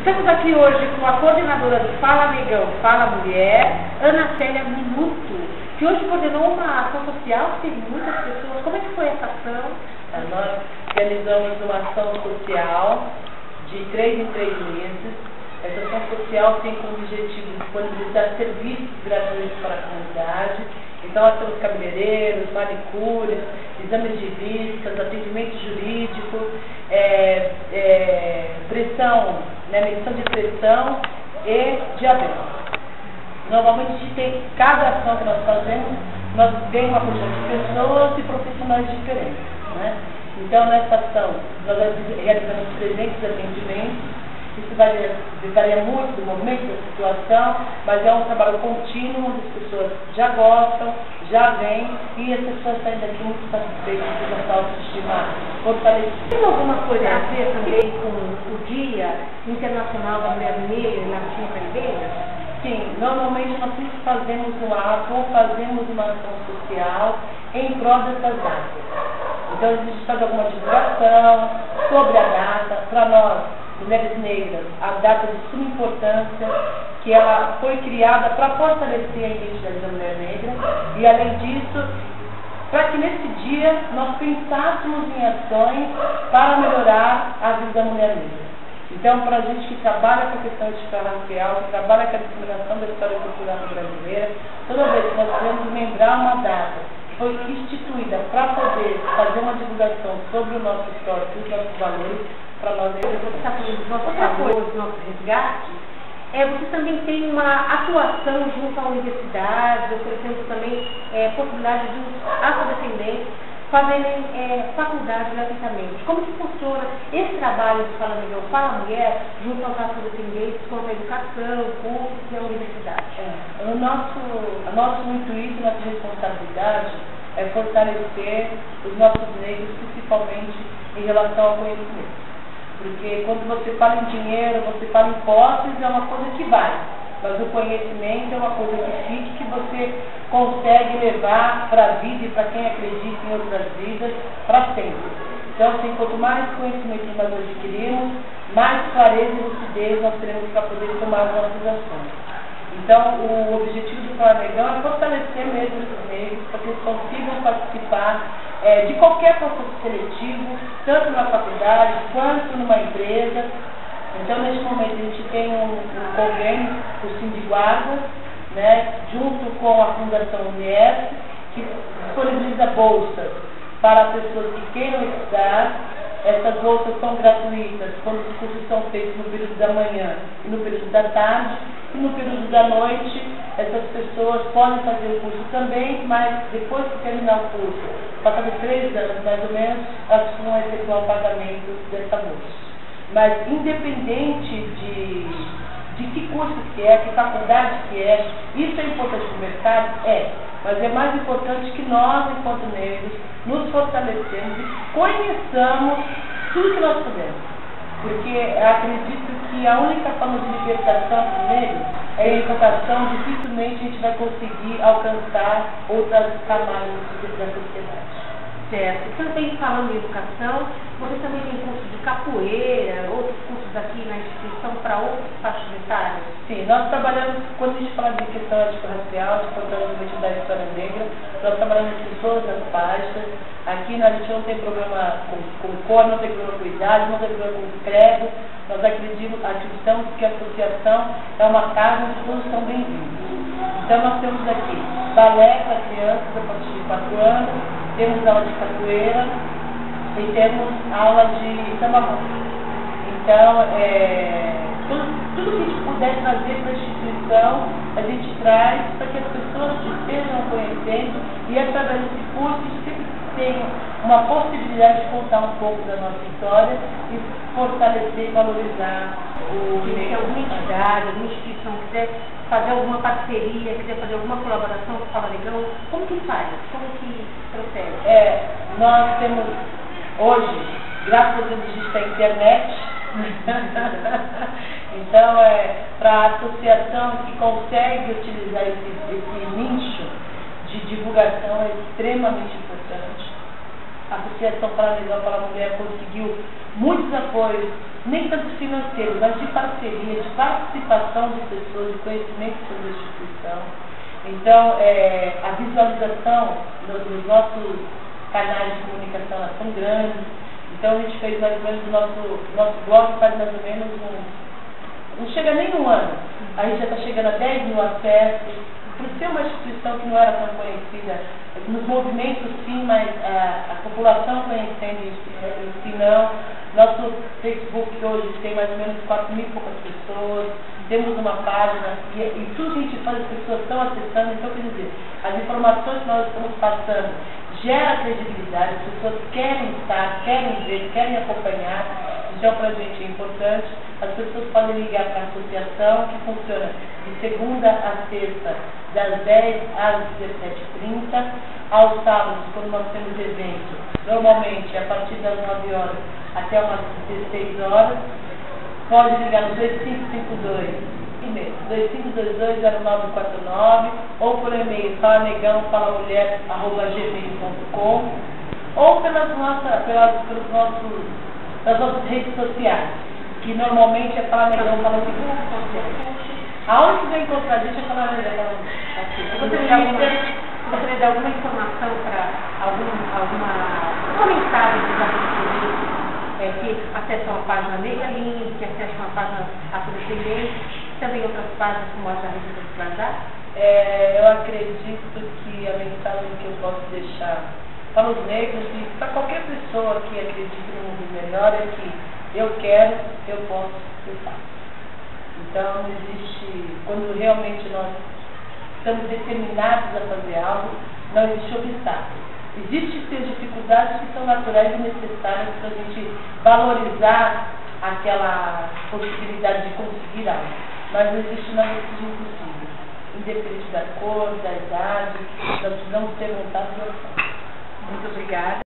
Estamos aqui hoje com a coordenadora do Fala Negão, Fala Mulher, Ana Célia Minuto, que hoje coordenou uma ação social que teve muitas pessoas. Como é que foi essa ação? Nós realizamos uma ação social de 3 em 3 meses. Essa ação social tem como objetivo disponibilizar serviços gratuitos para a comunidade. Então, nós temos cabeleireiros, manicures, exames de vistas, atendimento jurídico, medição de pressão e diabetes. Normalmente, a gente tem cada ação que nós fazemos, nós ganhamos uma porção de pessoas e profissionais diferentes, né? Então, nessa ação, nós realizamos 300 atendimentos. Isso varia muito do momento, da situação, mas é um trabalho contínuo, onde as pessoas já gostam, já vêm, e as pessoas saem daqui muito satisfeitas com a sua autoestima fortalecida. Tem alguma coisa a ver também com o Dia Internacional da Mulher Negra na Latina Caribenha? Sim, normalmente nós sempre fazemos um ato ou fazemos uma ação social em prol dessas datas. Então, a gente faz alguma divulgação sobre a data, para nós, mulheres negras, a data de suma importância, que ela foi criada para fortalecer a identidade da mulher negra, e além disso, para que nesse dia nós pensássemos em ações para melhorar a vida da mulher negra. Então, para a gente que trabalha com a questão racial, que trabalha com a discriminação da história cultural brasileira, toda vez que nós queremos lembrar uma data que foi instituída para poder fazer uma divulgação sobre o nosso histórico e os nossos valores, para nós, você está falando do nosso apoio, do nosso resgate, você também tem uma atuação junto à universidade, oferecendo também possibilidade de os afrodescendentes fazerem faculdade gratuitamente. Como que funciona esse trabalho de Fala Negão, Fala Mulher, junto aos afrodescendentes, com a educação, cursos e a universidade? O nosso intuito, nossa responsabilidade é fortalecer os nossos negros, principalmente em relação ao conhecimento. Porque quando você fala em dinheiro, você fala em posses, é uma coisa que vai. Mas o conhecimento é uma coisa que fica, que você consegue levar para a vida e para quem acredita em outras vidas, para sempre. Então, assim, quanto mais conhecimento nós adquirimos, mais clareza e lucidez nós teremos para poder tomar as nossas ações. Então, o objetivo do Fala Negão é fortalecer mesmo os negros, para que eles consigam participar de qualquer processo seletivo, tanto na faculdade quanto numa empresa. Então, neste momento, a gente tem um convênio, o Sindiguarda, né, junto com a Fundação Unies, que disponibiliza bolsas para pessoas que queiram estudar. Essas bolsas são gratuitas quando os cursos são feitos no período da manhã e no período da tarde. E no período da noite, essas pessoas podem fazer o curso também, mas depois que terminar o curso, passando 3 anos mais ou menos, elas vão efetuar o pagamento dessa bolsa. Mas independente de que curso que é, que faculdade que é, isso é importante para o mercado? Mas é mais importante que nós, enquanto negros, nos fortalecemos e conheçamos tudo que nós podemos. Porque acredito que a única forma de libertação do negro é a educação. Dificilmente a gente vai conseguir alcançar outras camadas da sociedade. Certo. Também falando em educação, você também tem curso de capoeira, outros cursos aqui na instituição para outras faixas etárias? Sim, nós trabalhamos, quando a gente fala de questão étnico-racial, de fortalecimento da história negra, nós trabalhamos com todas as faixas. Aqui a gente não tem problema com cor, não tem problema com idade, não tem problema com credo. Nós acreditamos que a associação é uma casa onde todos estão bem-vindos. Então, nós temos aqui balé para crianças a partir de 4 anos, temos aula de capoeira e temos aula de samba. Então, tudo que a gente puder trazer para a instituição, a gente traz para que as pessoas estejam conhecendo, e através desse curso a gente sempre tem uma possibilidade de contar um pouco da nossa história e fortalecer e valorizar o Se alguma entidade, alguma instituição quiser fazer alguma parceria, quiser fazer alguma colaboração com o Fala Negão, como que faz? Como que procede? Nós temos hoje, graças a Deus, a gente tem internet. Então, para a associação que consegue utilizar esse nicho de divulgação é extremamente importante. A Associação Fala Negão, Fala Mulher conseguiu muitos apoios nem tanto financeiros, mas de parceria, de participação de pessoas, de conhecimento sobre a instituição. Então, a visualização nos nossos canais de comunicação são grandes. Então, a gente fez mais ou menos o nosso blog faz mais ou menos não chega nem um ano. A gente já está chegando a 10 mil acessos. Por ser uma instituição que não era tão conhecida, nos movimentos sim, mas a população conhecendo em si não. Nosso Facebook hoje tem mais ou menos 4.000 e poucas pessoas, temos uma página e tudo que a gente faz, as pessoas estão acessando. Então, quer dizer, as informações que nós estamos passando gera credibilidade, as pessoas querem estar, querem ver, querem acompanhar. Então, para a gente é importante. As pessoas podem ligar para a associação, que funciona de segunda a sexta, das 10 às 17h30, aos sábados, quando nós temos evento, normalmente a partir das 9 horas até umas 16 horas. Pode ligar no 2522-0949 ou por e-mail falanegão.falamulher@gmail.com ou pelas nossas redes sociais, que normalmente é Fala Negão, Fala Segunda. Aonde você vai encontrar a gente é Fala Negão. Gostaria de alguma informação para alguma mensagem dos assessores que acessam a página Negra Link, que acessam a página Afrodescendente, também outras páginas como a da Revista do Plantar? Eu acredito que a mensagem que eu posso deixar para os negros e para qualquer pessoa que acredite no mundo melhor é que eu quero, eu posso, eu faço. Então, não existe, quando realmente nós estamos determinados a fazer algo, não existe obstáculo. Existem sim dificuldades que são naturais e necessárias para a gente valorizar aquela possibilidade de conseguir algo. Mas não existe nada que seja impossível. Independente da cor, da idade, nós precisamos ter vontade de opção. Muito obrigada.